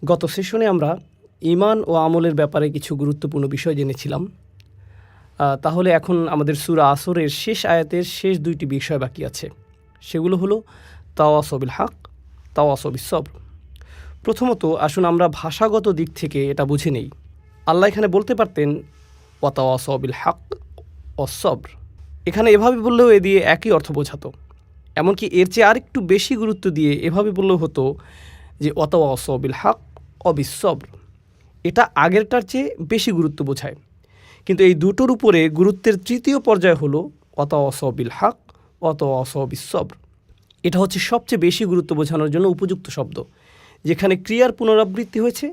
গত সেশনে আমরা ঈমান ও আমলের ব্যাপারে কিছু গুরুত্বপূর্ণ বিষয় জেনেছিলাম। তাহলে এখন আমাদের সূরা আসরের শেষ আয়াতের শেষ দুইটি বিষয় বাকি আছে। সেগুলো হলো তাওয়াসও বিল হক, তাওয়াসও বিস সবর। প্রথমত আসুন আমরা ভাষাগত দিক থেকে এটা বুঝে নেই। আল্লাহ এখানে বলতে পারতেন ওয়া তাওয়াসও বিল হক ওয়াস সবর। এখানে এভাবে বললেও এ দিয়ে একই অর্থ বোঝাতো। এমনকি এর চেয়ে আরেকটু বেশি গুরুত্ব দিয়ে এভাবে বললেও হতো যে ওয়া তাওয়াসও বিল হক ওয়া বিস সবর। এটা আগেরটার চেয়ে বেশি গুরুত্ব বোঝায়। কিন্তু এই দুটোর উপরে গুরুত্বের তৃতীয় পর্যায় হলো ওয়া তাওয়াসও বিল হক ওয়া তাওয়াসও বিস সবর। এটা হচ্ছে সবচেয়ে বেশি গুরুত্ব বোঝানোর জন্য উপযুক্ত শব্দ, যেখানে ক্রিয়ার পুনরাবৃত্তি হয়েছে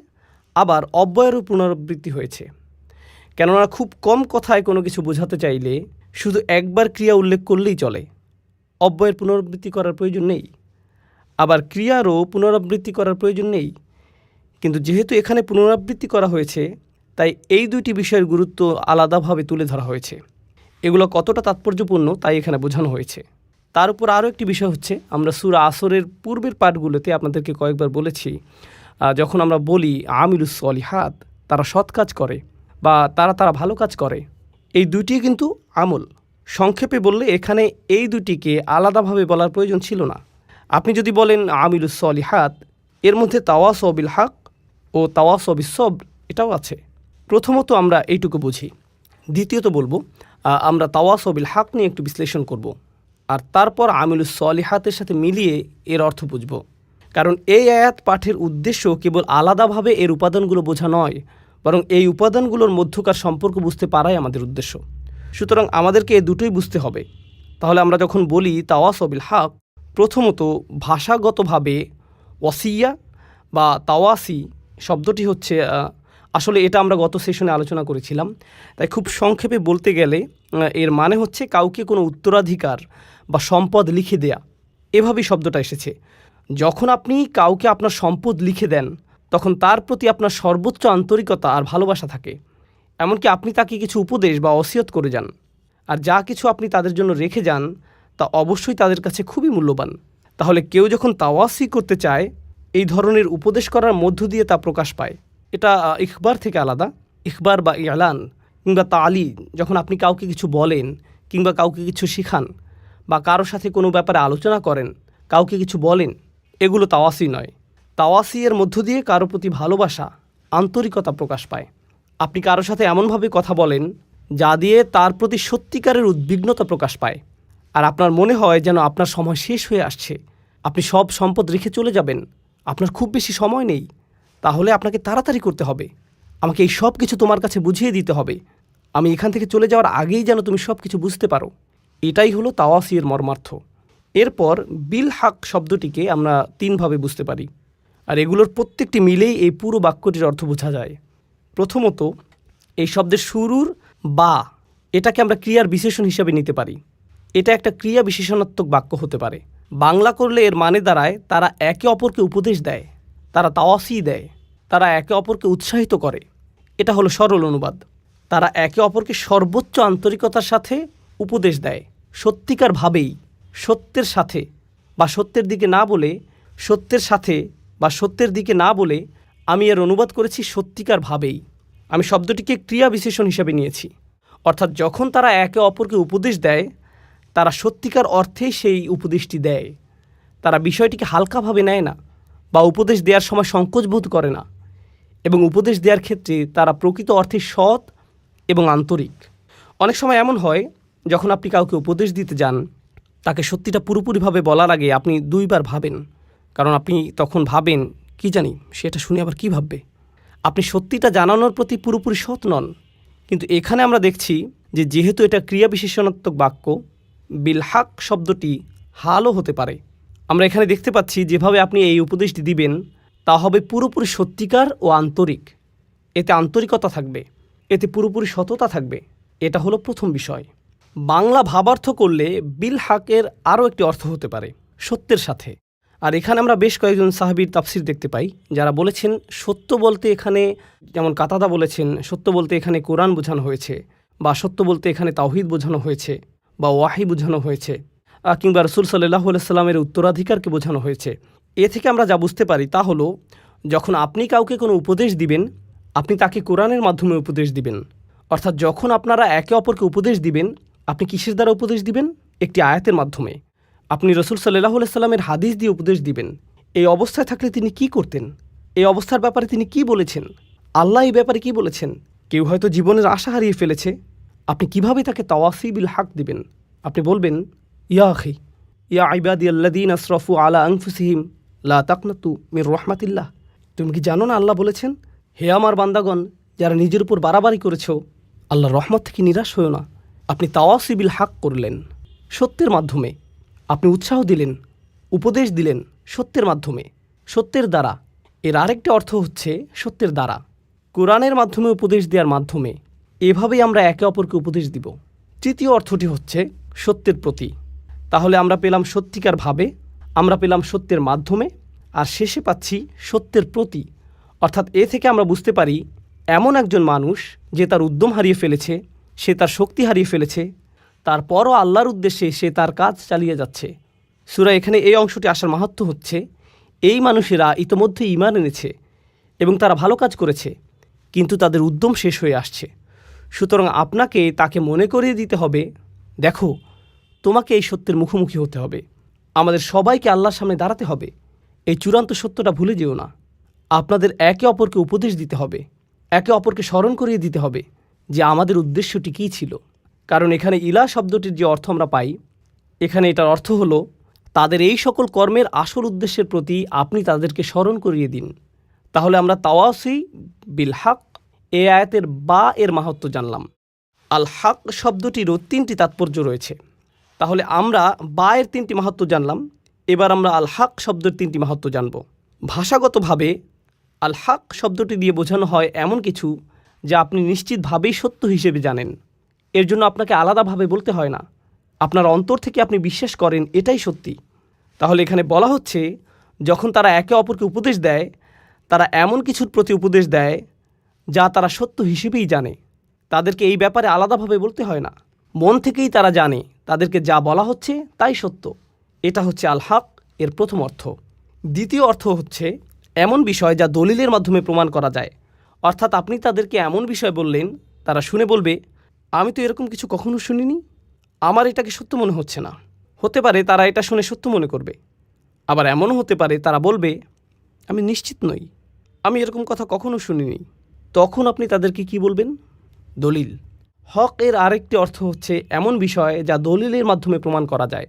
আবার অব্যয়েরও পুনরাবৃত্তি হয়েছে। কেননা খুব কম কথায় কোনো কিছু বোঝাতে চাইলে শুধু একবার ক্রিয়া উল্লেখ করলেই চলে, অব্যয়ের পুনরাবৃত্তি করার প্রয়োজন নেই। আবার ক্রিয়ারও পুনরাবৃত্তি করার প্রয়োজন নেই। কিন্তু যেহেতু এখানে পুনরাবৃত্তি করা হয়েছে, তাই এই দুইটি বিষয়ের গুরুত্ব আলাদাভাবে তুলে ধরা হয়েছে। এগুলো কতটা তাৎপর্যপূর্ণ তাই এখানে বোঝানো হয়েছে। তার উপর আরও একটি বিষয় হচ্ছে, আমরা সূরা আসরের পূর্বের পাঠগুলোতে আপনাদেরকে কয়েকবার বলেছি, যখন আমরা বলি আমিলুস সলিহাত, তারা সৎ কাজ করে বা তারা ভালো কাজ করে, এই দুইটি কিন্তু আমল। সংক্ষেপে বললে এখানে এই দুটিকে আলাদাভাবে বলার প্রয়োজন ছিল না। আপনি যদি বলেন আমিলুস সলিহাত, এর মধ্যে তাওয়াসও বিল হক ও তাওয়াসও বিস সবর এটাও আছে। প্রথমত আমরা এইটুকু বুঝি। দ্বিতীয়ত বলবো আমরা তাওয়াসও বিল হক নিয়ে একটু বিশ্লেষণ করব, আর তারপর আমিলুস সলিহাতের সাথে মিলিয়ে এর অর্থ বুঝব। কারণ এই আয়াত পাঠের উদ্দেশ্য কেবল আলাদাভাবে এর উপাদানগুলো বোঝা নয়, বরং এই উপাদানগুলোর মধ্যকার সম্পর্ক বুঝতে পারাই আমাদের উদ্দেশ্য। সুতরাং আমাদেরকে এ দুটোই বুঝতে হবে। তাহলে আমরা যখন বলি তাওয়াসও বিল হক, প্রথমত ভাষাগতভাবে ওয়াসিয়া বা তাওয়াসি শব্দটি হচ্ছে, আসলে এটা আমরা গত সেশনে আলোচনা করেছিলাম, তাই খুব সংক্ষেপে বলতে গেলে এর মানে হচ্ছে কাউকে কোনো উত্তরাধিকার বা সম্পদ লিখে দেয়া। এভাবেই শব্দটা এসেছে। যখন আপনি কাউকে আপনার সম্পদ লিখে দেন, তখন তার প্রতি আপনার সর্বোচ্চ আন্তরিকতা আর ভালোবাসা থাকে। এমনকি আপনি তাকে কিছু উপদেশ বা ওসিয়ত করে যান, আর যা কিছু আপনি তাদের জন্য রেখে যান তা অবশ্যই তাদের কাছে খুবই মূল্যবান। তাহলে কেউ যখন তাওয়াসি করতে চায়, এই ধরনের উপদেশ করার মধ্য দিয়ে তা প্রকাশ পায়। এটা ইখবার থেকে আলাদা। ইখবার বা ইলান কিংবা তালি, যখন আপনি কাউকে কিছু বলেন কিংবা কাউকে কিছু শিখান বা কারোর সাথে কোনো ব্যাপারে আলোচনা করেন, কাউকে কিছু বলেন, এগুলো তাওয়াসি নয়। তাওয়াসি এর মধ্য দিয়ে কারো প্রতি ভালোবাসা, আন্তরিকতা প্রকাশ পায়। আপনি কারোর সাথে এমনভাবে কথা বলেন যা দিয়ে তার প্রতি সত্যিকারের উদ্বিগ্নতা প্রকাশ পায়, আর আপনার মনে হয় যেন আপনার সময় শেষ হয়ে আসছে, আপনি সব সম্পদ রেখে চলে যাবেন, আপনার খুব বেশি সময় নেই, তাহলে আপনাকে তাড়াতাড়ি করতে হবে, আমাকে এই সব কিছু তোমার কাছে বুঝিয়ে দিতে হবে, আমি এখান থেকে চলে যাওয়ার আগেই যেন তুমি সব কিছু বুঝতে পারো। এটাই হলো তাওয়াসি এর মর্মার্থ। এরপর বিল হক শব্দটিকে আমরা তিনভাবে বুঝতে পারি, আর এগুলোর প্রত্যেকটি মিলেই এই পুরো বাক্যটির অর্থ বোঝা যায়। প্রথমত, এই শব্দের শুরুর বা, এটাকে আমরা ক্রিয়ার বিশেষণ হিসাবে নিতে পারি। এটা একটা ক্রিয়া বিশেষণাত্মক বাক্য হতে পারে। বাংলা করলে এর মানে দাঁড়ায় তারা একে অপরকে উপদেশ দেয়, তারা তাওয়াসি দেয়, তারা একে অপরকে উৎসাহিত করে। এটা হলো সরল অনুবাদ। তারা একে অপরকে সর্বোচ্চ আন্তরিকতার সাথে উপদেশ দেয়, সত্যিকার ভাবেই, সত্যের সাথে বা সত্যের দিকে না বলে, সত্যের সাথে বা সত্যের দিকে না বলে আমি এর অনুবাদ করেছি সত্যিকার ভাবেই। আমি শব্দটিকে ক্রিয়া বিশেষণ হিসাবে নিয়েছি। অর্থাৎ যখন তারা একে অপরকে উপদেশ দেয়, তারা সত্যিকার অর্থেই সেই উপদেশটি দেয়। তারা বিষয়টিকে হালকাভাবে নেয় না বা উপদেশ দেওয়ার সময় সংকোচ বোধ করে না, এবং উপদেশ দেওয়ার ক্ষেত্রে তারা প্রকৃত অর্থে সৎ এবং আন্তরিক। অনেক সময় এমন হয়, যখন আপনি কাউকে উপদেশ দিতে যান, তাকে সত্যিটা পুরোপুরিভাবে বলার আগে আপনি দুইবার ভাবেন, কারণ আপনি তখন ভাবেন কি জানি সেটা শুনে আবার কী ভাববে। আপনি সত্যিটা জানানোর প্রতি পুরোপুরি সৎ নন। কিন্তু এখানে আমরা দেখছি যে যেহেতু এটা ক্রিয়া বিশেষণাত্মক বাক্য, বিল হক শব্দটি হালও হতে পারে। আমরা এখানে দেখতে পাচ্ছি যেভাবে আপনি এই উপদেশটি দিবেন তা হবে পুরোপুরি সত্যিকার ও আন্তরিক। এতে আন্তরিকতা থাকবে, এতে পুরোপুরি সততা থাকবে। এটা হলো প্রথম বিষয়। বাংলা ভাবার্থ করলে বিল হকের আরও একটি অর্থ হতে পারে সত্যের সাথে। আর এখানে আমরা বেশ কয়েকজন সাহাবীর তাফসির দেখতে পাই যারা বলেছেন সত্য বলতে এখানে, যেমন কাতাদা বলেছেন সত্য বলতে এখানে কোরআন বোঝানো হয়েছে, বা সত্য বলতে এখানে তাওহীদ বোঝানো হয়েছে, বা ওয়াহি বোঝানো হয়েছে, কিংবা রাসূল সাল্লাল্লাহু আলাইহি সাল্লামের উত্তরাধিকারকে বোঝানো হয়েছে। এ থেকে আমরা যা বুঝতে পারি তা হলো যখন আপনি কাউকে কোনো উপদেশ দিবেন, আপনি তাকে কোরআনের মাধ্যমে উপদেশ দিবেন। অর্থাৎ যখন আপনারা একে অপরকে উপদেশ দিবেন, আপনি কিসের দ্বারা উপদেশ দিবেন? একটি আয়াতের মাধ্যমে। আপনি রসুল সাল্লাল্লাহু আলাইহি সাল্লামের হাদিস দিয়ে উপদেশ দিবেন। এই অবস্থায় থাকলে তিনি কি করতেন? এই অবস্থার ব্যাপারে তিনি কি বলেছেন? আল্লাহ এই ব্যাপারে কি বলেছেন? কেউ হয়তো জীবনের আশা হারিয়ে ফেলেছে, আপনি কিভাবে তাকে তাওয়াসি বিল হক দিবেন? আপনি বলবেন, ইয়া আখি, ইয়া ইবাদি আল্লাযীনা আসরাফু আলা আনফুসিহিম লা তাকনাতু মির রাহমাতিল্লাহ। তুমি কি জানো না আল্লাহ বলেছেন, হে আমার বান্দাগণ, যারা নিজের উপর বাড়াবাড়ি করেছ, আল্লাহর রহমত থেকে নিরাশ হও না। আপনি তাওয়াসি বিল হক করলেন সত্যের মাধ্যমে। আপনি উৎসাহ দিলেন, উপদেশ দিলেন সত্যের মাধ্যমে, সত্যের দ্বারা। এর আরেকটা অর্থ হচ্ছে সত্যের দ্বারা, কোরআনের মাধ্যমে উপদেশ দেওয়ার মাধ্যমে। এভাবেই আমরা একে অপরকে উপদেশ দিব। তৃতীয় অর্থটি হচ্ছে সত্যের প্রতি। তাহলে আমরা পেলাম সত্যিকার ভাবে, আমরা পেলাম সত্যের মাধ্যমে, আর শেষে পাচ্ছি সত্যের প্রতি। অর্থাৎ এ থেকে আমরা বুঝতে পারি এমন একজন মানুষ যে তার উদ্যম হারিয়ে ফেলেছে, সে তার শক্তি হারিয়ে ফেলেছে, তারপরও আল্লাহর উদ্দেশ্যে সে তার কাজ চালিয়ে যাচ্ছে। সূরা এখানে এই অংশটি আসার মাহাত্ম্য হচ্ছে, এই মানুষেরা ইতোমধ্যে ঈমান এনেছে এবং তারা ভালো কাজ করেছে, কিন্তু তাদের উদ্যম শেষ হয়ে আসছে। সুতরাং আপনাকে তাকে মনে করিয়ে দিতে হবে, দেখো, তোমাকে এই সত্যের মুখোমুখি হতে হবে। আমাদের সবাইকে আল্লাহর সামনে দাঁড়াতে হবে। এই চূড়ান্ত সত্যটা ভুলে যেও না। আপনাদের একে অপরকে উপদেশ দিতে হবে, একে অপরকে স্মরণ করিয়ে দিতে হবে যে আমাদের উদ্দেশ্যটি কী ছিল। কারণ এখানে ইলা শব্দটির যে অর্থ আমরা পাই, এখানে এটার অর্থ হলো তাদের এই সকল কর্মের আসল উদ্দেশ্যের প্রতি আপনি তাদেরকে স্মরণ করিয়ে দিন। তাহলে আমরা তাওয়াসি বিল হক এ আয়াতের বা এর মাহাত্ম্য জানলাম। আল হক শব্দটিরও 3টি তাৎপর্য রয়েছে। তাহলে আমরা বা এর 3টি মাহাত্ম্য জানলাম। এবার আমরা আল হক শব্দের 3টি মাহাত্ম্য জানব। ভাষাগতভাবে আল হক শব্দটি দিয়ে বোঝানো হয় এমন কিছু যা আপনি নিশ্চিতভাবেই সত্য হিসেবে জানেন। এর জন্য আপনাকে আলাদাভাবে বলতে হয় না, আপনার অন্তর থেকে আপনি বিশ্বাস করেন এটাই সত্যি। তাহলে এখানে বলা হচ্ছে, যখন তারা একে অপরকে উপদেশ দেয়, তারা এমন কিছুর প্রতি উপদেশ দেয় যা তারা সত্য হিসেবেই জানে। তাদেরকে এই ব্যাপারে আলাদাভাবে বলতে হয় না, মন থেকেই তারা জানে তাদেরকে যা বলা হচ্ছে তাই সত্য। এটা হচ্ছে আল হক এর প্রথম অর্থ। দ্বিতীয় অর্থ হচ্ছে এমন বিষয় যা দলিলের মাধ্যমে প্রমাণ করা যায়। অর্থাৎ আপনি তাদেরকে এমন বিষয় বললেন, তারা শুনে বলবে, আমি তো এরকম কিছু কখনো শুনিনি, আমার এটাকে সত্য মনে হচ্ছে না। হতে পারে তারা এটা শুনে সত্য মনে করবে, আবার এমনও হতে পারে তারা বলবে, আমি নিশ্চিত নই, আমি এরকম কথা কখনো শুনিনি। তখন আপনি তাদেরকে কি বলবেন? দলিল। হক এর আরেকটি অর্থ হচ্ছে এমন বিষয় যা দলিলের মাধ্যমে প্রমাণ করা যায়,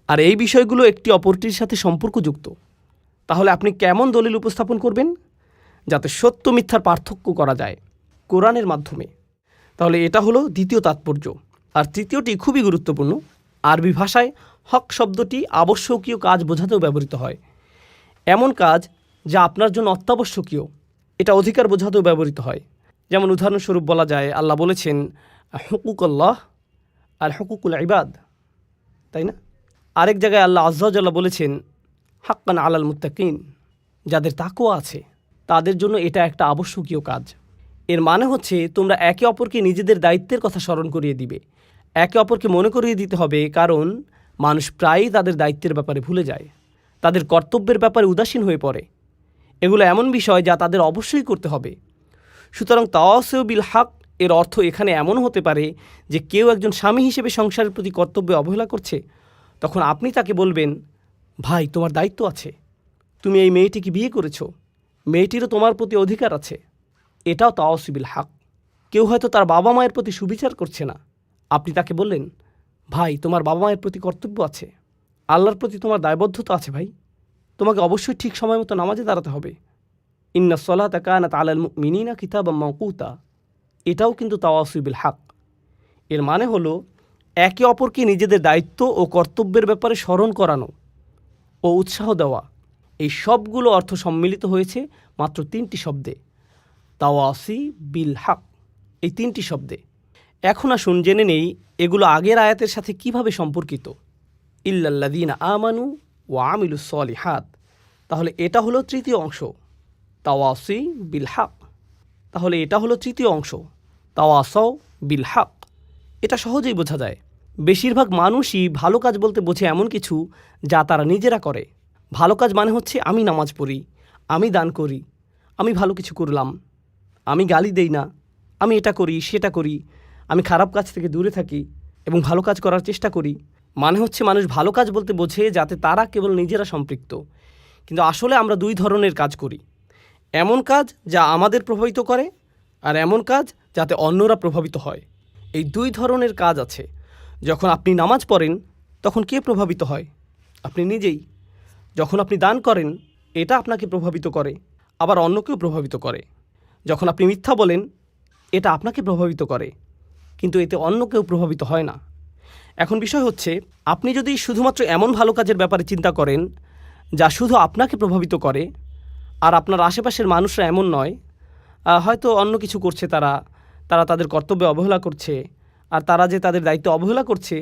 আর এই বিষয়গুলো একটি অপরটির সাথে সম্পর্কযুক্ত। তাহলে আপনি কেমন দলিল উপস্থাপন করবেন? যাতে সত্য মিথ্যার পার্থক্য করা যায়, কোরআনের মাধ্যমে। তাহলে এটা হলো দ্বিতীয় তাৎপর্য। আর তৃতীয়টি খুবই গুরুত্বপূর্ণ। আরবি ভাষায় হক শব্দটি আবশ্যকীয় কাজ বোঝাতেও ব্যবহৃত হয়। এমন কাজ যা আপনার জন্য অত্যাবশ্যকীয়, এটা অধিকার বোঝাতেও ব্যবহৃত হয়। যেমন উদাহরণস্বরূপ বলা যায়, আল্লাহ বলেছেন হুকুকুল্লাহ আর হুকুকুল ইবাদ, তাই না? আরেক জায়গায় আল্লাহ আযজা ওয়া জাল্লা বলেছেন হাক্কান আলাল মুত্তাকিন, যাদের তাকওয়া আছে তাদের জন্য এটা একটা আবশ্যকীয় কাজ। এর মানে হচ্ছে তোমরা একে অপরকে নিজেদের দায়িত্বের কথা স্মরণ করিয়ে দিবে, একে অপরকে মনে করিয়ে দিতে হবে। কারণ মানুষ প্রায়ই তাদের দায়িত্বের ব্যাপারে ভুলে যায়, তাদের কর্তব্যের ব্যাপারে উদাসীন হয়ে পড়ে। এগুলো এমন বিষয় যা তাদের অবশ্যই করতে হবে। সুতরাং তাওয়াসি বিল হক এর অর্থ এখানে এমন হতে পারে যে কেউ একজন স্বামী হিসেবে সংসারের প্রতি কর্তব্যে অবহেলা করছে, তখন আপনি তাকে বলবেন, ভাই, তোমার দায়িত্ব আছে, তুমি এই মেয়েটিকে বিয়ে করেছো, মেয়েটিরও তোমার প্রতি অধিকার আছে। এটাও তাওয়াসি বিল হক। কেউ হয়তো তার বাবা মায়ের প্রতি সুবিচার করছে না, আপনি তাকে বললেন, ভাই, তোমার বাবা মায়ের প্রতি কর্তব্য আছে, আল্লাহর প্রতি তোমার দায়বদ্ধতা আছে ভাই, তোমাকে অবশ্যই ঠিক সময় মতো নামাজে দাঁড়াতে হবে। ইন্না সলাতা কানাত আলাল মুমিনিনা কিতাবাম মাওকুতা, এটাও কিন্তু তাওয়াসি বিল হক। এর মানে হলো একে অপরকে নিজেদের দায়িত্ব ও কর্তব্যের ব্যাপারে স্মরণ করানো ও উৎসাহ দেওয়া। এই সবগুলো অর্থ সম্মিলিত হয়েছে মাত্র 3টি শব্দে, তাওয়াসি বিল হক, এই 3টি শব্দে। এখন আসুন জেনে নেই এগুলো আগের আয়াতের সাথে কিভাবে সম্পর্কিত। ইল্লাল্লাযীনা আমানু ওয়া আমিলুস সলিহাত, তাহলে এটা হলো তৃতীয় অংশ, তাওয়াসি বিল হক। তাহলে এটা হলো তৃতীয় অংশ, তাওয়াসাও বিল হক। এটা সহজেই বোঝা যায়। বেশিরভাগ মানুষই ভালো কাজ বলতে বোঝে এমন কিছু যা তারা নিজেরা করে। ভালো কাজ মানে হচ্ছে আমি নামাজ পড়ি, আমি দান করি, আমি ভালো কিছু করলাম, আমি গালি দেই না, আমি এটা করি সেটা করি, আমি খারাপ কাজ থেকে দূরে থাকি এবং ভালো কাজ করার চেষ্টা করি। মানে হচ্ছে মানুষ ভালো কাজ বলতে বোঝে যাতে তারা কেবল নিজেরা সম্পৃক্ত, কিন্তু আসলে আমরা দুই ধরনের কাজ করি। এমন কাজ যা আমাদের প্রভাবিত করে, আর এমন কাজ যাতে অন্যরা প্রভাবিত হয়। এই দুই ধরনের কাজ আছে। যখন আপনি নামাজ পড়েন তখন কে প্রভাবিত হয়? আপনি নিজেই। যখন আপনি দান করেন এটা আপনাকে প্রভাবিত করে, আবার অন্যকেও প্রভাবিত করে। যখন আপনি মিথ্যা বলেন এটা আপনাকে প্রভাবিত করে, কিন্তু এতে অন্য কেউ প্রভাবিত হয় না। এখন বিষয় হচ্ছে, আপনি যদি শুধুমাত্র এমন ভালো কাজের ব্যাপারে চিন্তা করেন যা শুধু আপনাকে প্রভাবিত করে, আর আপনার আশেপাশের মানুষরা এমন নয়, হয়তো অন্য কিছু করছে, তারা তাদের কর্তব্যে অবহেলা করছে, আর তারা যে তাদের দায়িত্ব অবহেলা করছে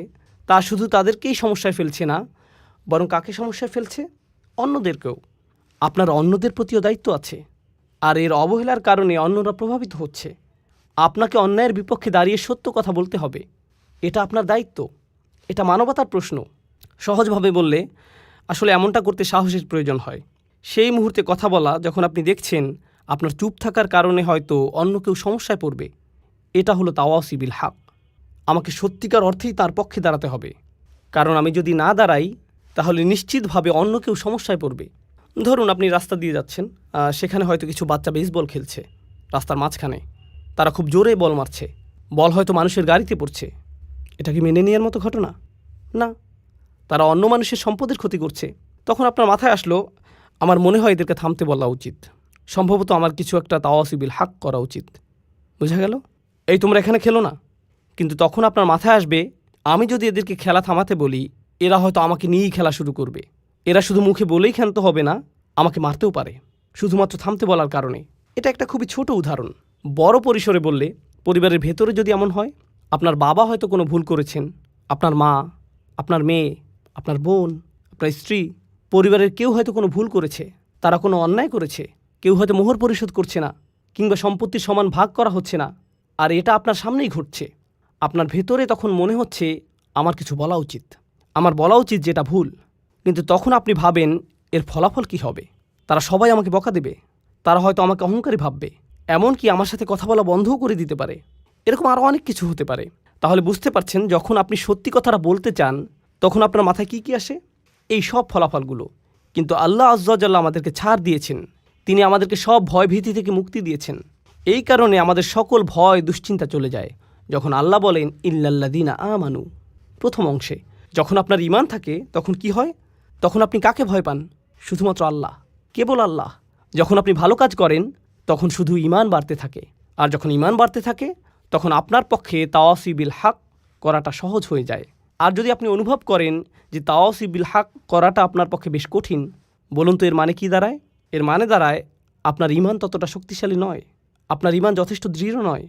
তা শুধু তাদেরকেই সমস্যায় ফেলছে না, বরং কাকে সমস্যায় ফেলছে? অন্যদেরকেও। আপনার অন্যদের প্রতিও দায়িত্ব আছে, আর এর অবহেলার কারণে অন্যরা প্রভাবিত হচ্ছে। আপনাকে অন্যায়ের বিপক্ষে দাঁড়িয়ে সত্য কথা বলতে হবে, এটা আপনার দায়িত্ব, এটা মানবতার প্রশ্ন। সহজভাবে বললে আসলে এমনটা করতে সাহসের প্রয়োজন হয়। সেই মুহূর্তে কথা বলা যখন আপনি দেখছেন আপনার চুপ থাকার কারণে হয়তো অন্য কেউ সমস্যায় পড়বে। এটা হলো তাওয়াসি বিল হক। আমাকে সত্যিকার অর্থেই তার পক্ষে দাঁড়াতে হবে, কারণ আমি যদি না দাঁড়াই তাহলে নিশ্চিতভাবে অন্য কেউ সমস্যায় পড়বে। ধরুন আপনি রাস্তা দিয়ে যাচ্ছেন, সেখানে হয়তো কিছু বাচ্চা বেসবল খেলছে রাস্তার মাঝখানে। তারা খুব জোরে বল মারছে, বল হয়তো মানুষের গাড়িতে পড়ছে। এটা কি মেনে নেওয়ার মতো ঘটনা? না। তারা অন্য মানুষের সম্পদের ক্ষতি করছে। তখন আপনার মাথায় আসলো, আমার মনে হয় এদেরকে থামতে বলা উচিত, সম্ভবত আমার কিছু একটা তাওয়াসি বিল হক করা উচিত। বোঝা গেল? এই তোমরা এখানে খেলো না। কিন্তু তখন আপনার মাথায় আসবে, আমি যদি এদেরকে খেলা থামাতে বলি এরা হয়তো আমাকে নিয়েই খেলা শুরু করবে। এরা শুধু মুখে বলেই ক্ষান্ত হবে না, আমাকে মারতেও পারে শুধুমাত্র থামতে বলার কারণে। এটা একটা খুবই ছোট উদাহরণ। বড় পরিসরে বললে, পরিবারের ভেতরে যদি এমন হয়, আপনার বাবা হয়তো কোনো ভুল করেছেন, আপনার মা, আপনার মেয়ে, আপনার বোন, আপনার স্ত্রী, পরিবারের কেউ হয়তো কোনো ভুল করেছে, তারা কোনো অন্যায় করেছে, কেউ হয়তো মোহর পরিশোধ করছে না, কিংবা সম্পত্তির সমান ভাগ করা হচ্ছে না, আর এটা আপনার সামনেই ঘটছে। আপনার ভেতরে তখন মনে হচ্ছে আমার কিছু বলা উচিত, আমার বলা উচিত যেটা ভুল। কিন্তু তখন আপনি ভাবেন এর ফলাফল কি হবে? তারা সবাই আমাকে বকা দেবে, তারা হয়তো আমাকে অহংকারী ভাববে, এমনকি আমার সাথে কথা বলা বন্ধও করে দিতে পারে। এরকম আরও অনেক কিছু হতে পারে। তাহলে বুঝতে পারছেন, যখন আপনি সত্যি কথাটা বলতে চান তখন আপনার মাথায় কি আসে? এই সব ফলাফলগুলো। কিন্তু আল্লাহ আজ্জা ওয়া জাল্লা আমাদেরকে ছাড় দিয়েছেন, তিনি আমাদেরকে সব ভয় ভীতি থেকে মুক্তি দিয়েছেন। এই কারণে আমাদের সকল ভয় দুশ্চিন্তা চলে যায় যখন আল্লাহ বলেন ইল্লাল্লাযীনা আমানু। প্রথম অংশে যখন আপনার ঈমান থাকে তখন কি হয়? তখন আপনি কাকে ভয় পান? শুধুমাত্র আল্লাহ, কেবল আল্লাহ। যখন আপনি ভালো কাজ করেন তখন শুধু ঈমান বাড়তে থাকে, আর যখন ঈমান বাড়তে থাকে তখন আপনার পক্ষে তাওয়াসি বিল হক করাটা সহজ হয়ে যায়। আর যদি আপনি অনুভব করেন যে তাওয়াসি বিল হক করাটা আপনার পক্ষে বেশ কঠিন, বলুন তো এর মানে কি দাঁড়ায়? এর মানে দাঁড়ায় আপনার ঈমান ততটা শক্তিশালী নয়, আপনার ঈমান যথেষ্ট দৃঢ় নয়।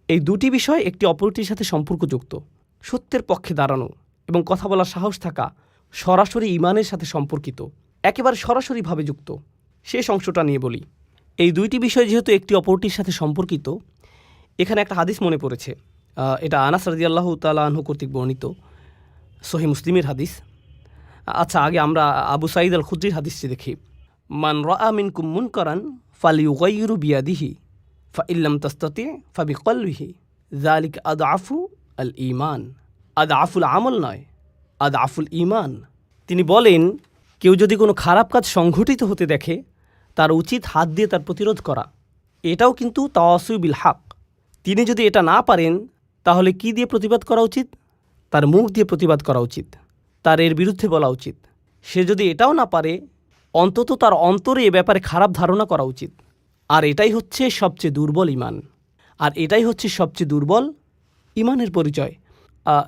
এই দুটি বিষয় একটি অপরটির সাথে সম্পর্কযুক্ত। সত্যের পক্ষে দাঁড়ানো এবং কথা বলার সাহস থাকা সরাসরি ঈমানের সাথে সম্পর্কিত, একেবারে সরাসরিভাবে যুক্ত। শেষ অংশটা নিয়ে বলি। এই দুইটি বিষয় যেহেতু একটি অপরটির সাথে সম্পর্কিত, এখানে একটা হাদিস মনে পড়েছে। এটা আনাস রাদিয়াল্লাহু তাআলা আনহু কর্তৃক বর্ণিত সহিহ মুসলিমের হাদিস। আচ্ছা, আগে আমরা আবু সাঈদ আল খুদরির হাদিসটি দেখি। মান রাআ মিনকুম মুনকারান ফালিয়ুগাইয়িরু বিয়াদিহি ফাইল্লাম তাস্তাতি ফাবিকলবিহি যালিকা আদআফু আল ঈমান। আদআফুল আমল নয়, আদআফুল ঈমান। তিনি বলেন, কেউ যদি কোনো খারাপ কাজ সংঘটিত হতে দেখে তার উচিত হাত দিয়ে তার প্রতিরোধ করা। এটাও কিন্তু তাওয়াসি বিল হক। তিনি যদি এটা না পারেন তাহলে কি দিয়ে প্রতিবাদ করা উচিত? তার মুখ দিয়ে প্রতিবাদ করা উচিত, তার এর বিরুদ্ধে বলা উচিত। সে যদি এটাও না পারে, অন্তত তার অন্তরে এ ব্যাপারে খারাপ ধারণা করা উচিত। আর এটাই হচ্ছে সবচেয়ে দুর্বল ঈমান, আর এটাই হচ্ছে সবচেয়ে দুর্বল ঈমানের পরিচয়।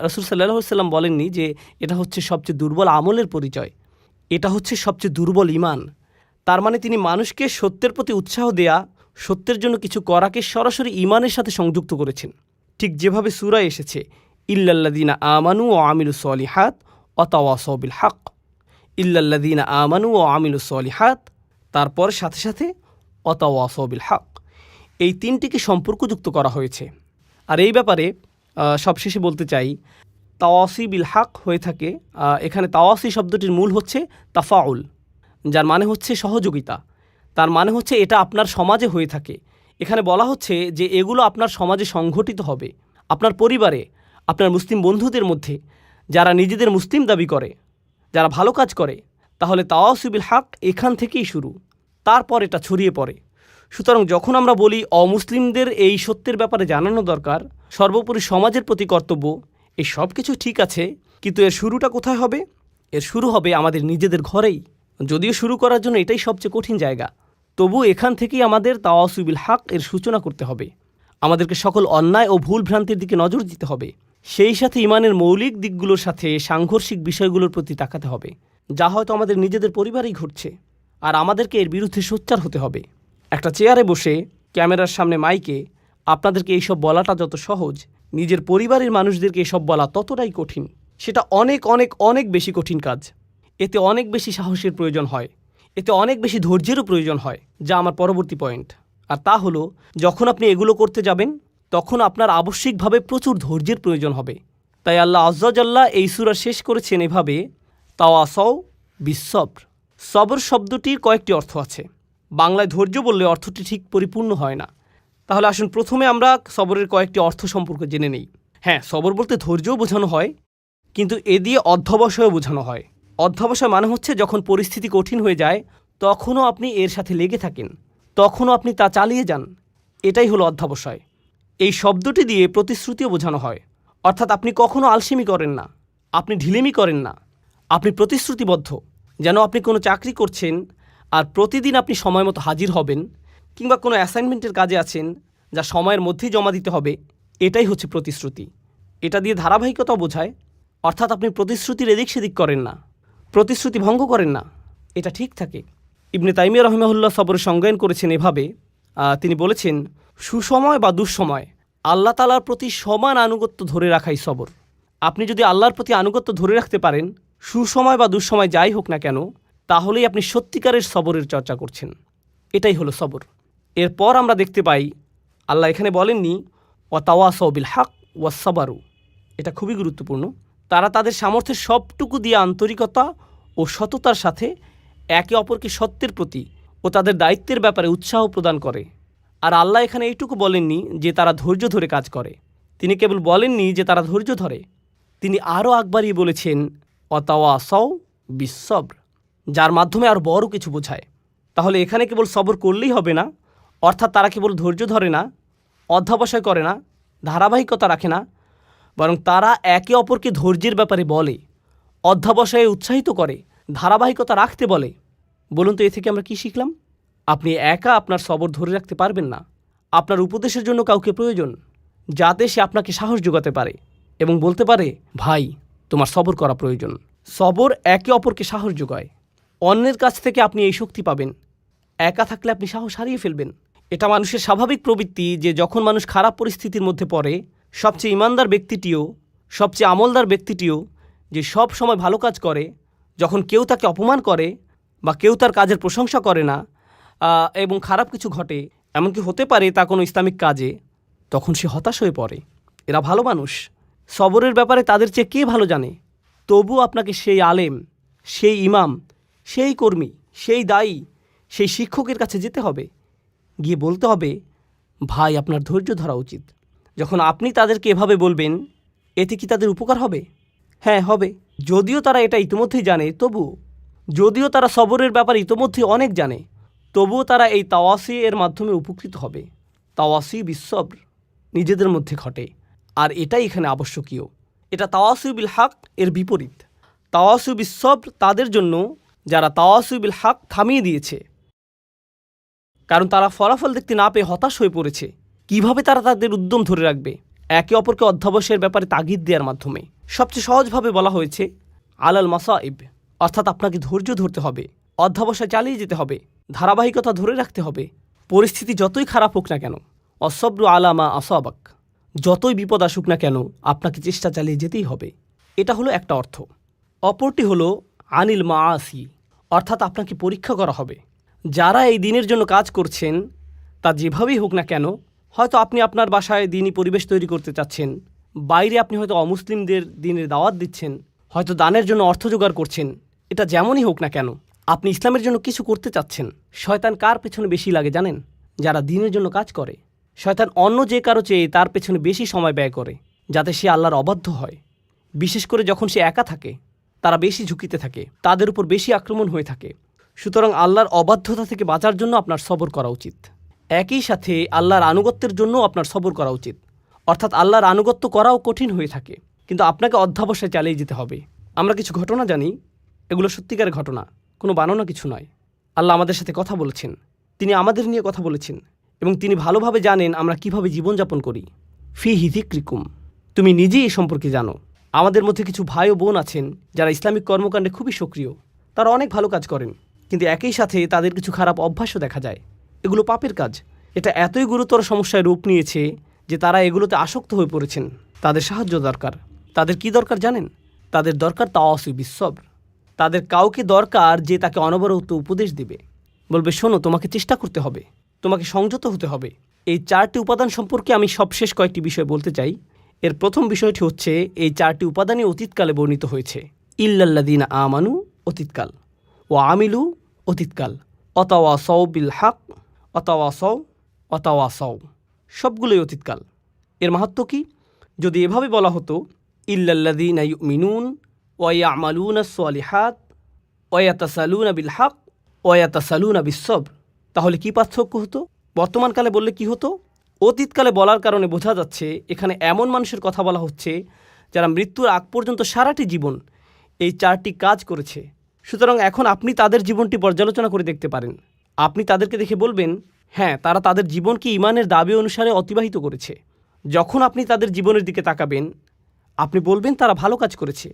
রাসূল সাল্লাল্লাহু আলাইহি ওয়াসাল্লাম বলেননি যে এটা হচ্ছে সবচেয়ে দুর্বল আমলের পরিচয়, এটা হচ্ছে সবচেয়ে দুর্বল ঈমান। তার মানে তিনি মানুষকে সত্যের প্রতি উৎসাহ দেয়া, সত্যের জন্য কিছু করাকে সরাসরি ঈমানের সাথে সংযুক্ত করেছেন। ঠিক যেভাবে সূরায় এসেছে, ইল্লাল্লাযীনা আমানু ওয়া আমিলুস সলিহাত ওয়া তাওয়াসাউ বিল হক। ইল্লাল্লাযীনা আমানু ওয়া আমিলুস সলিহাত, তারপর সাথে সাথে ওয়া তাওয়াসাউ বিল হক। এই তিনটিকে সম্পর্কযুক্ত করা হয়েছে। আর এই ব্যাপারে সবশেষে বলতে চাই, তাওয়াসি বিল হক হয়ে থাকে, এখানে তাওয়াসি শব্দটির মূল হচ্ছে তাফাউল, যার মানে হচ্ছে সহযোগিতা। তার মানে হচ্ছে এটা আপনার সমাজে হয়ে থাকে। এখানে বলা হচ্ছে যে এগুলো আপনার সমাজে সংঘটিত হবে, আপনার পরিবারে, আপনার মুসলিম বন্ধুদের মধ্যে, যারা নিজেদের মুসলিম দাবি করে, যারা ভালো কাজ করে। তাহলে তাওয়াসুই বিল হক এখান থেকেই শুরু, তারপর এটা ছড়িয়ে পড়ে। সুতরাং যখন আমরা বলি অমুসলিমদের এই সত্যের ব্যাপারে জানানো দরকার, সর্বোপরি সমাজের প্রতি কর্তব্য, এই সব কিছু ঠিক আছে, কিন্তু এর শুরুটা কোথায় হবে? এর শুরু হবে আমাদের নিজেদের ঘরেই। যদিও শুরু করার জন্য এটাই সবচেয়ে কঠিন জায়গা, তবু এখান থেকেই আমাদের তাওয়াসুই বিল হক এর সূচনা করতে হবে। আমাদেরকে সকল অন্যায় ও ভুল ভ্রান্তির দিকে নজর দিতে হবে, সেই সাথে ইমানের মৌলিক দিকগুলোর সাথে সাংঘর্ষিক বিষয়গুলোর প্রতি তাকাতে হবে, যা হয়তো আমাদের নিজেদের পরিবারেই ঘটছে, আর আমাদেরকে এর বিরুদ্ধে সোচ্চার হতে হবে। একটা চেয়ারে বসে ক্যামেরার সামনে মাইকে আপনাদেরকে এইসব বলাটা যত সহজ, নিজের পরিবারের মানুষদেরকে এসব বলা ততটাই কঠিন। সেটা অনেক অনেক অনেক বেশি কঠিন কাজ। এতে অনেক বেশি সাহসের প্রয়োজন হয়, এতে অনেক বেশি ধৈর্যেরও প্রয়োজন হয়, যা আমার পরবর্তী পয়েন্ট। আর তা হলো, যখন আপনি এগুলো করতে যাবেন তখন আপনার আবশ্যিকভাবে প্রচুর ধৈর্যের প্রয়োজন হবে। তাই আল্লাহ আজ্জা জাল্লা এই সূরা শেষ করেছেন এভাবে, তাওয়াসাও বিসসবর। সবর শব্দটির কয়েকটি অর্থ আছে। বাংলায় ধৈর্য বললে অর্থটি ঠিক পরিপূর্ণ হয় না। তাহলে আসুন প্রথমে আমরা সবরের কয়েকটি অর্থ সম্পর্কে জেনে নেই। হ্যাঁ, সবর বলতে ধৈর্যও বোঝানো হয়, কিন্তু এ দিয়ে অধ্যবসায়ও বোঝানো হয়। অধ্যবসায় মানে হচ্ছে যখন পরিস্থিতি কঠিন হয়ে যায় তখনও আপনি এর সাথে লেগে থাকেন, তখনও আপনি তা চালিয়ে যান, এটাই হলো অধ্যবসায়। এই শব্দটি দিয়ে প্রতিশ্রুতিও বোঝানো হয়, অর্থাৎ আপনি কখনও আলসেমি করেন না, আপনি ঢিলেমি করেন না, আপনি প্রতিশ্রুতিবদ্ধ। যেন আপনি কোনো চাকরি করছেন আর প্রতিদিন আপনি সময় মতো হাজির হবেন, কিংবা কোনো অ্যাসাইনমেন্টের কাজে আছেন যা সময়ের মধ্যেই জমা দিতে হবে, এটাই হচ্ছে প্রতিশ্রুতি। এটা দিয়ে ধারাবাহিকতাও বোঝায়, অর্থাৎ আপনি প্রতিশ্রুতির এদিক সেদিক করেন না, প্রতিশ্রুতি ভঙ্গ করেন না, এটা ঠিক থাকে। ইবনে তাইমিয়া রহিমাহুল্লাহ সবরের সংজ্ঞায়ন করেছেন এভাবে, তিনি বলেছেন, সুসময় বা দুঃসময় আল্লাহ তাআলার প্রতি সমান আনুগত্য ধরে রাখাই সবর। আপনি যদি আল্লাহর প্রতি আনুগত্য ধরে রাখতে পারেন, সুসময় বা দুঃসময় যাই হোক না কেন, তাহলেই আপনি সত্যিকারের সবরের চর্চা করছেন। এটাই হলো সবর। এরপর আমরা দেখতে পাই আল্লাহ এখানে বলেননি ওয়াতাওয়াসাউ বিল হক ওয়াসসাবারু। এটা খুবই গুরুত্বপূর্ণ। তারা তাদের সামর্থ্যের সবটুকু দিয়ে আন্তরিকতা ও সততার সাথে একে অপরকে সত্যের প্রতি ও তাদের দায়িত্বের ব্যাপারে উৎসাহ প্রদান করে। আর আল্লাহ এখানে এইটুকু বলেননি যে তারা ধৈর্য ধরে কাজ করে, তিনি কেবল বলেননি যে তারা ধৈর্য ধরে, তিনি আরও আকবারই বলেছেন ওয়াতাওয়াসাউ বিসসবর, যার মাধ্যমে আরও বড় কিছু বোঝায়। তাহলে এখানে কেবল সবর করলেই হবে না, অর্থাৎ তারা কেবল ধৈর্য ধরে না, অধ্যবসায় করে না, ধারাবাহিকতা রাখে না, বরং তারা একে অপরকে ধৈর্যের ব্যাপারে বলে, অধ্যবসায়ে উৎসাহিত করে, ধারাবাহিকতা রাখতে বলে। বলুন তো এ থেকে আমরা কী শিখলাম? আপনি একা আপনার সবর ধরে রাখতে পারবেন না, আপনার উপদেশের জন্য কাউকে প্রয়োজন, যাতে সে আপনাকে সাহস যোগাতে পারে এবং বলতে পারে, ভাই তোমার সবর করা প্রয়োজন। সবর একে অপরকে সাহস যোগায়। অন্যের কাছ থেকে আপনি এই শক্তি পাবেন। একা থাকলে আপনি সাহস হারিয়ে ফেলবেন। এটা মানুষের স্বাভাবিক প্রবৃত্তি যে যখন মানুষ খারাপ পরিস্থিতির মধ্যে পড়ে, সবচেয়ে ইমানদার ব্যক্তিটিও, সবচেয়ে আমলদার ব্যক্তিটিও যে সব সময় ভালো কাজ করে, যখন কেউ তাকে অপমান করে বা কেউ তার কাজের প্রশংসা করে না এবং খারাপ কিছু ঘটে, এমনকি হতে পারে তা কোনো ইসলামিক কাজে, তখন সে হতাশ হয়ে পড়ে। এরা ভালো মানুষ, সবরের ব্যাপারে তাদের চেয়ে কে ভালো জানে? তবু আপনাকে সেই আলেম, সেই ইমাম, সেই কর্মী, সেই দায়ী, সেই শিক্ষকের কাছে যেতে হবে, গিয়ে বলতে হবে, ভাই আপনার ধৈর্য ধরা উচিত। যখন আপনি তাদেরকে এভাবে বলবেন, এতে কি তাদের উপকার হবে? হ্যাঁ, হবে। যদিও তারা এটা ইতিমধ্যেই জানে, তবুও, যদিও তারা সবরের ব্যাপারে ইতিমধ্যেই অনেক জানে, তবুও তারা এই তাওয়াসি এর মাধ্যমে উপকৃত হবে। তাওয়াসি বিসসবর নিজেদের মধ্যে ঘটে, আর এটাই এখানে আবশ্যকীয়। এটা তাওয়াসি বিল হক এর বিপরীত। তাওয়াসি বিসসবর তাদের জন্য যারা তাওয়াসি বিল হক থামিয়ে দিয়েছে, কারণ তারা ফলাফল দেখতে না পেয়ে হতাশ হয়ে পড়েছে। কিভাবে তারা তাদের উদ্যম ধরে রাখবে? একে অপরকে অধ্যবসায়ের ব্যাপারে তাগিদ দেওয়ার মাধ্যমে। সবচেয়ে সহজভাবে বলা হয়েছে আলাল মাসাইব, অর্থাৎ আপনাকে ধৈর্য ধরতে হবে, অধ্যবসায় চালিয়ে যেতে হবে, ধারাবাহিকতা ধরে রাখতে হবে। পরিস্থিতি যতই খারাপ হোক না কেন, অসব্রু আলামা আসাবাক, যতই বিপদ আসুক না কেন, আপনাকে চেষ্টা চালিয়ে যেতেই হবে। এটা হলো একটা অর্থ। অপরটি হলো আনিল মাআসি, অর্থাৎ আপনাকে পরীক্ষা করা হবে। যারা এই দিনের জন্য কাজ করছেন, তা যেভাবেই হোক না কেন, হয়তো আপনি আপনার বাসায় দিনই পরিবেশ তৈরি করতে চাচ্ছেন, বাইরে আপনি হয়তো অমুসলিমদের দিনের দাওয়াত দিচ্ছেন, হয়তো দানের জন্য অর্থ জোগাড় করছেন, এটা যেমনই হোক না কেন, আপনি ইসলামের জন্য কিছু করতে চাচ্ছেন, শয়তান কার পেছনে বেশি লাগে জানেন? যারা দ্বীনের জন্য কাজ করে। শয়তান অন্য যে কারো চেয়ে তার পেছনে বেশি সময় ব্যয় করে, যাতে সে আল্লাহর অবাধ্য হয়। বিশেষ করে যখন সে একা থাকে, তারা বেশি ঝুঁকিতে থাকে, তাদের উপর বেশি আক্রমণ হয়ে থাকে। সুতরাং আল্লাহর অবাধ্যতা থেকে বাঁচার জন্য আপনার সবর করা উচিত। একই সাথে আল্লাহর আনুগত্যের জন্য আপনার সবর করা উচিত। অর্থাৎ আল্লাহর আনুগত্য করাও কঠিন হয়ে থাকে, কিন্তু আপনাকে অধ্যবসায় চালিয়ে যেতে হবে। আমরা কিছু ঘটনা জানি, এগুলো সত্যিকারের ঘটনা, কোনো বানানো কিছু নয়। আল্লাহ আমাদের সাথে কথা বলেছেন, তিনি আমাদের নিয়ে কথা বলেছেন, এবং তিনি ভালোভাবে জানেন আমরা কিভাবে জীবনযাপন করি। ফি হিযিক্রিকুম, তুমি নিজেই এ সম্পর্কে জানো। আমাদের মধ্যে কিছু ভাই ও বোন আছেন যারা ইসলামিক কর্মকাণ্ডে খুবই সক্রিয়। তারা অনেক ভালো কাজ করেন, কিন্তু একই সাথে তাদের কিছু খারাপ অভ্যাসও দেখা যায়। এগুলো পাপের কাজ। এটা এতই গুরুতর সমস্যায় রূপ নিয়েছে যে তারা এগুলোতে আসক্ত হয়ে পড়েছেন। তাদের সাহায্য দরকার। তাদের কি দরকার জানেন? তাদের দরকার তাওয়াসি বিসসবর। তাদের কাউকে দরকার যে তাকে অনবরত উপদেশ দেবে, বলবে শোনো, তোমাকে চেষ্টা করতে হবে, তোমাকে সংযত হতে হবে। এই 4টি উপাদান সম্পর্কে আমি সবশেষ কয়েকটি বিষয় বলতে চাই। এর প্রথম বিষয়টি হচ্ছে, এই 4টি উপাদানই অতীতকালে বর্ণিত হয়েছে। ইল্লাল্লাযীনা আমানু অতীতকাল, ও আমিলু অতীতকাল, অতাওয়াসাউ বিল হক, অতাওয়াসাউ সবগুলোই অতীতকাল। এর মাহাত্ম্য কি? যদি এভাবে বলা হতো, ইল্লাল্লাযীনা ইউমিনুন ওয়া ইয়ামালুনা সলিহাত ওয়া ইয়াতাসালুনা বিল হক ওয়া ইয়াতাসালুনা বিস-সবর, তাহলে কি পার্থক্য হতো? বর্তমানকালে বললে কি হতো? অতীতকালে বলার কারণে বোঝা যাচ্ছে এখানে এমন মানুষের কথা বলা হচ্ছে যারা মৃত্যুর আগ পর্যন্ত সারাটি জীবন এই 4টি কাজ করেছে। সুতরাং এখন আপনি তাদের জীবনটি পর্যালোচনা করে দেখতে পারেন। আপনি তাদেরকে দেখে বলবেন, হ্যাঁ, তারা তাদের জীবনকে ঈমানের দাবি অনুসারে অতিবাহিত করেছে। যখন আপনি তাদের জীবনের দিকে তাকাবেন, আপনি বলবেন তারা ভালো কাজ করেছে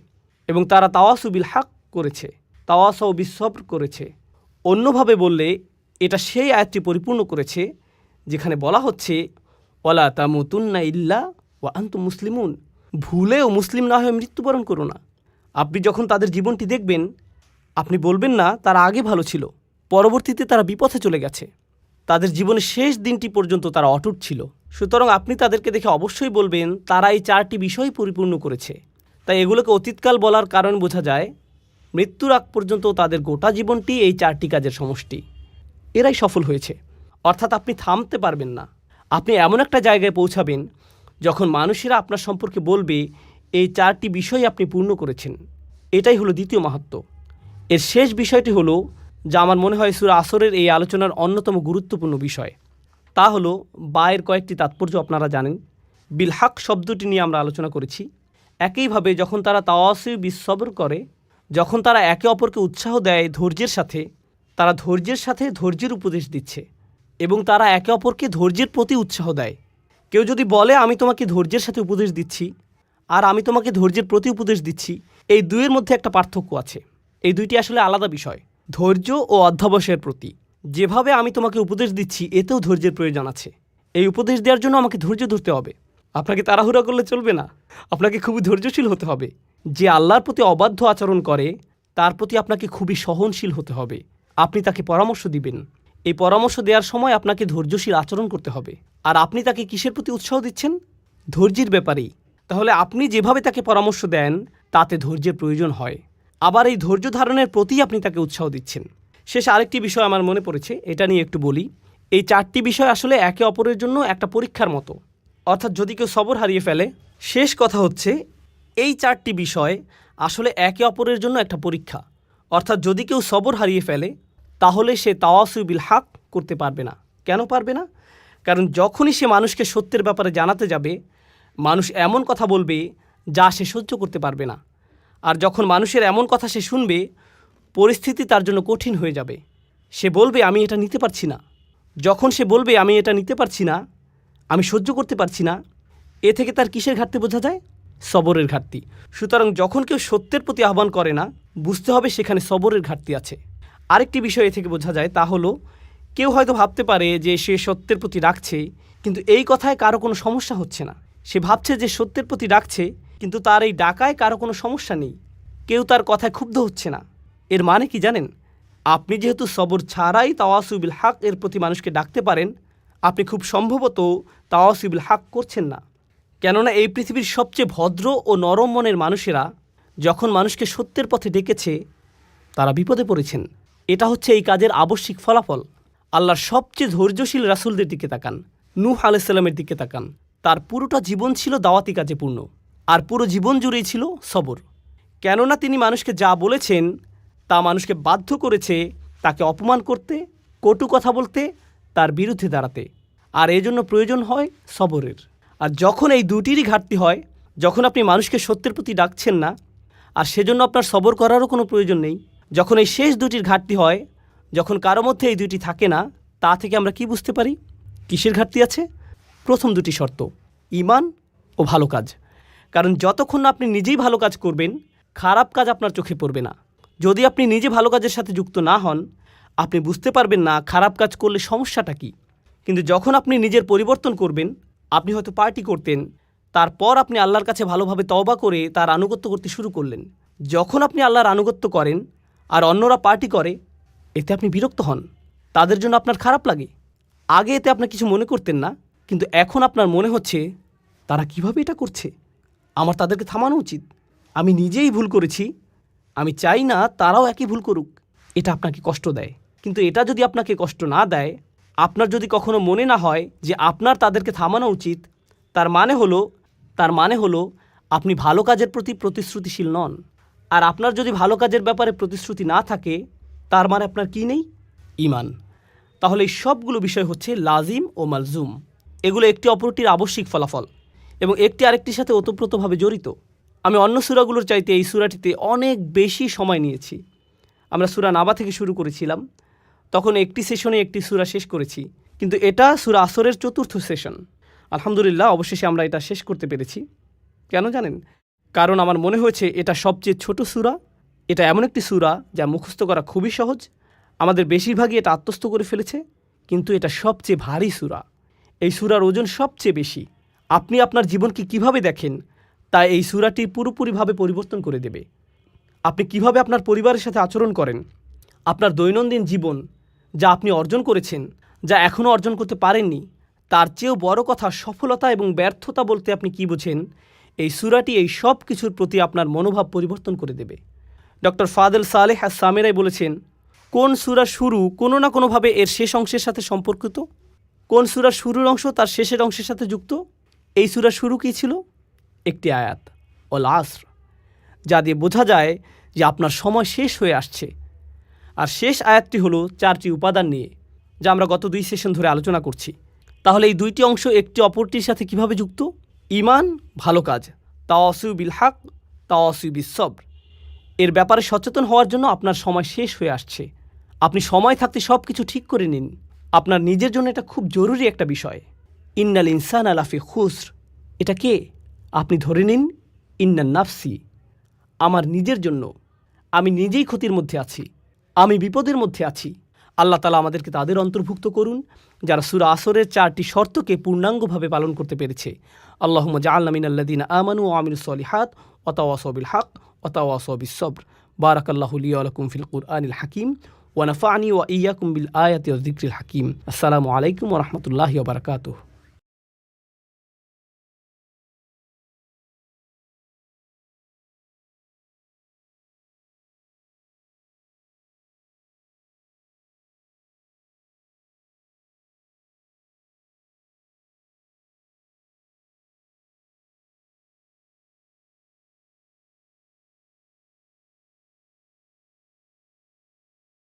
এবং তারা তাওয়াসু বিল হক করেছে, তাওয়াসাউ বিস-সবর করেছে। অন্যভাবে বললে এটা সেই আয়াতটি পরিপূর্ণ করেছে যেখানে বলা হচ্ছে, ওয়ালা তামুতুন্না ইল্লা ওয়া আনতুম মুসলিমুন, ভুলেও মুসলিম না হয়ে মৃত্যুবরণ করো না। আপনি যখন তাদের জীবনটি দেখবেন, আপনি বলবেন না তারা আগে ভালো ছিল, পরবর্তীতে তারা বিপথে চলে গেছে, তাদের জীবনের শেষ দিনটি পর্যন্ত তারা অটুট ছিল। সুতরাং আপনি তাদেরকে দেখে অবশ্যই বলবেন তারা এই 4টি বিষয় পরিপূর্ণ করেছে। তাই এগুলোকে অতীতকাল বলার কারণ বোঝা যায়, মৃত্যুর আগ পর্যন্ত তাদের গোটা জীবনটি এই 4টি কাজের সমষ্টি। এরাই সফল হয়েছে। অর্থাৎ আপনি থামতে পারবেন না। আপনি এমন একটা জায়গায় পৌঁছাবেন যখন মানুষেরা আপনার সম্পর্কে বলবে এই 4টি বিষয় আপনি পূর্ণ করেছেন। এটাই হলো দ্বিতীয় মাহাত্ম্য। এর শেষ বিষয়টি হলো, যা আমার মনে হয় সূরা আসরের এই আলোচনার অন্যতম গুরুত্বপূর্ণ বিষয়, তা হলো বায়ের কয়েকটি তাৎপর্য আপনারা জানেন। বিল হক শব্দটি নিয়ে আমরা আলোচনা করেছি। একইভাবে যখন তারা তাওয়াসি বিস-সবর করে, যখন তারা একে অপরকে উৎসাহ দেয় ধৈর্যের সাথে, তারা ধৈর্যের সাথে ধৈর্যের উপদেশ দিচ্ছে এবং তারা একে অপরকে ধৈর্যের প্রতি উৎসাহ দেয়। কেউ যদি বলে আমি তোমাকে ধৈর্যের সাথে উপদেশ দিচ্ছি আর আমি তোমাকে ধৈর্যের প্রতি উপদেশ দিচ্ছি, এই দুইয়ের মধ্যে একটা পার্থক্য আছে। এই দুইটি আসলে আলাদা বিষয়। ধৈর্য ও অধ্যবসায়ের প্রতি, যেভাবে আমি তোমাকে উপদেশ দিচ্ছি, এতেও ধৈর্যের প্রয়োজন আছে। এই উপদেশ দেওয়ার জন্য আমাকে ধৈর্য ধরতে হবে। আপনাকে তাড়াহুড়া করলে চলবে না, আপনাকে খুবই ধৈর্যশীল হতে হবে। যে আল্লাহর প্রতি অবাধ্য আচরণ করে তার প্রতি আপনাকে খুবই সহনশীল হতে হবে। আপনি তাকে পরামর্শ দিবেন, এই পরামর্শ দেওয়ার সময় আপনাকে ধৈর্যশীল আচরণ করতে হবে। আর আপনি তাকে কিসের প্রতি উৎসাহ দিচ্ছেন? ধৈর্যের ব্যাপারেই। তাহলে আপনি যেভাবে তাকে পরামর্শ দেন তাতে ধৈর্যের প্রয়োজন হয়। আবার এই ধৈর্য ধারণের প্রতি আপনি তাকে উৎসাহ দিচ্ছেন। শেষ আরেকটি বিষয় আমার মনে পড়েছে, এটা নিয়ে একটু বলি। এই 4টি বিষয় আসলে একে অপরের জন্য একটা পরীক্ষার মতো। অর্থাৎ যদি কেউ সবর হারিয়ে ফেলে, শেষ কথা হচ্ছে এই 4টি বিষয় আসলে একে অপরের জন্য একটা পরীক্ষা। অর্থাৎ যদি কেউ সবর হারিয়ে ফেলে, তাহলে সে তাওয়াসু বিল হক করতে পারবে না। কেন পারবে না? কারণ যখনই সে মানুষকে সত্যের ব্যাপারে জানাতে যাবে, মানুষ এমন কথা বলবে যা সে সহ্য করতে পারবে না। আর যখন মানুষের এমন কথা সে শুনবে, পরিস্থিতি তার জন্য কঠিন হয়ে যাবে। সে বলবে আমি এটা নিতে পারছি না। যখন সে বলবে আমি এটা নিতে পারছি না, আমি সহ্য করতে পারছি না, এ থেকে তার কিসের ঘাটতি বোঝা যায়? সবরের ঘাটতি। সুতরাং যখন কেউ সত্যের প্রতি আহ্বান করে না, বুঝতে হবে সেখানে সবরের ঘাটতি আছে। আরেকটি বিষয় এ থেকে বোঝা যায়, তা হলো কেউ হয়তো ভাবতে পারে যে সে সত্যের প্রতি ডাকছে, কিন্তু এই কথায় কারো কোনো সমস্যা হচ্ছে না। সে ভাবছে যে সত্যের প্রতি ডাকছে, কিন্তু তার এই ডাকায় কারো কোনো সমস্যা নেই, কেউ তার কথায় ক্ষুব্ধ হচ্ছে না। এর মানে কি জানেন? আপনি যেহেতু সবর ছাড়াই তাওয়াসু বিল হক এর প্রতি মানুষকে ডাকতে পারেন, আপনি খুব সম্ভবত তাওয়াসু বিল হক করছেন না। কেননা এই পৃথিবীর সবচেয়ে ভদ্র ও নরম মনের মানুষেরা যখন মানুষকে সত্যের পথে ডেকেছে, তারা বিপদে পড়েছেন। এটা হচ্ছে এই কাজের আবশ্যিক ফলাফল। আল্লাহর সবচেয়ে ধৈর্যশীল রাসূলদের দিকে তাকান, নূহ আলাইহিস সালামের দিকে তাকান। তার পুরোটা জীবন ছিল দাওয়াতি কাজে পূর্ণ, আর পুরো জীবন জুড়েই ছিল সবর। কেননা তিনি মানুষকে যা বলেছেন তা মানুষকে বাধ্য করেছে তাকে অপমান করতে, কটু কথা বলতে, তার বিরুদ্ধে দাঁড়াতে। আর এজন্য প্রয়োজন হয় সবরের। আর যখন এই দুটিরই ঘাটতি হয়, যখন আপনি মানুষকে সত্যের প্রতি ডাকছেন না, আর সেজন্য আপনার সবর করারও কোনো প্রয়োজন নেই, যখন এই শেষ দুটির ঘাটতি হয়, যখন কারো মধ্যে এই দুটি থাকে না, তা থেকে আমরা কি বুঝতে পারি কিসের ঘাটতি আছে? প্রথম দুটি শর্ত, ঈমান ও ভালো কাজ। কারণ যতক্ষণ না আপনি নিজেই ভালো কাজ করবেন, খারাপ কাজ আপনার চোখে পড়বে না। যদি আপনি নিজে ভালো কাজের সাথে যুক্ত না হন, আপনি বুঝতে পারবেন না খারাপ কাজ করলে সমস্যাটা কী। কিন্তু যখন আপনি নিজের পরিবর্তন করবেন, আপনি হয়তো পার্টি করতেন, তারপর আপনি আল্লাহর কাছে ভালোভাবে তওবা করে তার আনুগত্য করতে শুরু করলেন। যখন আপনি আল্লাহর আনুগত্য করেন আর অন্যরা পার্টি করে, এতে আপনি বিরক্ত হন, তাদের জন্য আপনার খারাপ লাগে। আগে এতে আপনার কিছু মনে করতেন না, কিন্তু এখন আপনার মনে হচ্ছে তারা কিভাবে এটা করছে, আমার তাদেরকে থামানো উচিত। আমি নিজেই ভুল করেছি, আমি চাই না তারাও একই ভুল করুক। এটা আপনাকে কষ্ট দেয়। কিন্তু এটা যদি আপনাকে কষ্ট না দেয়, আপনার যদি কখনো মনে না হয় যে আপনার তাদেরকে থামানো উচিত, তার মানে হলো আপনি ভালো কাজের প্রতি প্রতিশ্রুতিশীল নন। আর আপনার যদি ভালো কাজের ব্যাপারে প্রতিশ্রুতি না থাকে, তার মানে আপনার কি নেই? ঈমান। তাহলে এই সবগুলো বিষয় হচ্ছে লাজিম ও মালজুম। এগুলো একটি অপরটির আবশ্যিক ফলাফল এবং একটি আরেকটির সাথে ওতপ্রোতভাবে জড়িত। আমি অন্য সূরাগুলোর চাইতে এই সূরাটিতে অনেক বেশি সময় নিয়েছি। আমরা সূরা নাবা থেকে শুরু করেছিলাম, তখন একটি সেশনে একটি সূরা শেষ করেছি, কিন্তু এটা সূরা আসরের চতুর্থ সেশন। আলহামদুলিল্লাহ, অবশেষে আমরা এটা শেষ করতে পেরেছি। কেন জানেন? কারণ আমার মনে হয়েছে এটা সবচেয়ে ছোট সূরা। এটা এমন একটি সূরা যা মুখস্থ করা খুবই সহজ। আমাদের বেশিরভাগই এটা আত্মস্থ করে ফেলেছে, কিন্তু এটা সবচেয়ে ভারী সূরা। এই সূরার ওজন সবচেয়ে বেশি। আপনি আপনার জীবনকে কিভাবে দেখেন তা এই সূরাটি পুরোপুরিভাবে পরিবর্তন করে দেবে। আপনি কিভাবে আপনার পরিবারের সাথে আচরণ করেন, আপনার দৈনন্দিন জীবন, যা আপনি অর্জন করেছেন, যা এখনও অর্জন করতে পারেননি, তার চেয়েও বড় কথা সফলতা এবং ব্যর্থতা বলতে আপনি কি বোঝেন, এই সূরাটি এই সব কিছুর প্রতি আপনার মনোভাব পরিবর্তন করে দেবে। ডক্টর ফাদেল সালেহ আস-সামেরাই বলেছেন, কোন সূরা শুরু কোনো না কোনোভাবে এর শেষ অংশের সাথে সম্পর্কিত। কোন সূরার শুরুর অংশ তার শেষের অংশের সাথে যুক্ত। এই সূরার শুরু কী ছিল? একটি আয়াত, ওয়াল আসর, যা দিয়ে বোঝা যায় যে আপনার সময় শেষ হয়ে আসছে। আর শেষ আয়াতটি হলো 4টি উপাদান নিয়ে, যা আমরা গত 2 সেশন ধরে আলোচনা করছি। তাহলে এই দুইটি অংশ একটি অপরটির সাথে কিভাবে যুক্ত? ঈমান, ভালো কাজ, তাওয়াসিউ বিল হক, তাওয়াসিউ বিস সবর। এর ব্যাপারে সচেতন হওয়ার জন্য আপনার সময় শেষ হয়ে আসছে। আপনি সময় থাকতে সব কিছু ঠিক করে নিন। আপনার নিজের জন্য এটা খুব জরুরি একটা বিষয়। ইন্নাল ইনসানা লাফি খুসর, এটা কে? আপনি ধরে নিন, ইন্নান নাফসি, আমার নিজের জন্য। আমি নিজেই ক্ষতির মধ্যে আছি, আমি বিপদের মধ্যে আছি। আল্লাহ তাআলা আমাদেরকে তাদের অন্তর্ভুক্ত করুন যারা সূরা আসরের 4টি শর্তকে পূর্ণাঙ্গভাবে পালন করতে পেরেছে। আল্লাহুম্মা জাআলনা মিনাল্লাযিনা আমানু ওয়া আমিলুস সলিহাত ওয়া তাওয়াসাউ বিল হক ওয়া তাওয়াসাউ বিস সবর। বারাকাল্লাহু লি ওয়া লাকুম ফিল কুরআনিল হাকিম ওয়া নাফা'নি ওয়া ইয়্যাকুম বিল আয়াতি ওয়াজ যিকরিল হাকিম। আসসালামু আলাইকুম ওয়া রাহমাতুল্লাহি ওয়া বারাকাতুহু।